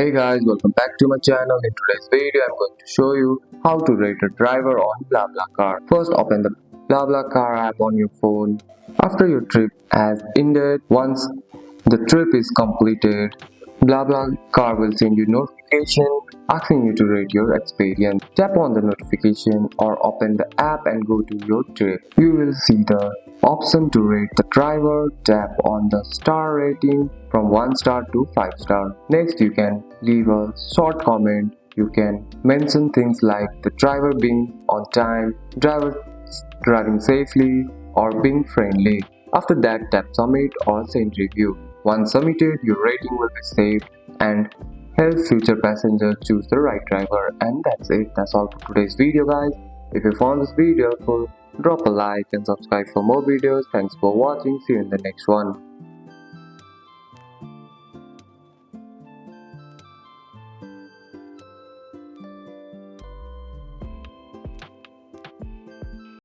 Hey guys, welcome back to my channel. In today's video, I'm going to show you how to rate a driver on BlaBlaCar. First, open the BlaBlaCar app on your phone. After your trip has ended, once the trip is completed, BlaBlaCar will send you notification asking you to rate your experience. Tap on the notification or open the app and go to your trip. You will see the option to rate the driver. Tap on the star rating from 1 star to 5 star. Next, you can leave a short comment. You can mention things like the driver being on time, driver driving safely, or being friendly. After that, tap submit or send review. Once submitted, your rating will be saved and help future passengers choose the right driver. And that's it. That's all for today's video, guys. If you found this video helpful, drop a like and subscribe for more videos. Thanks for watching. See you in the next one.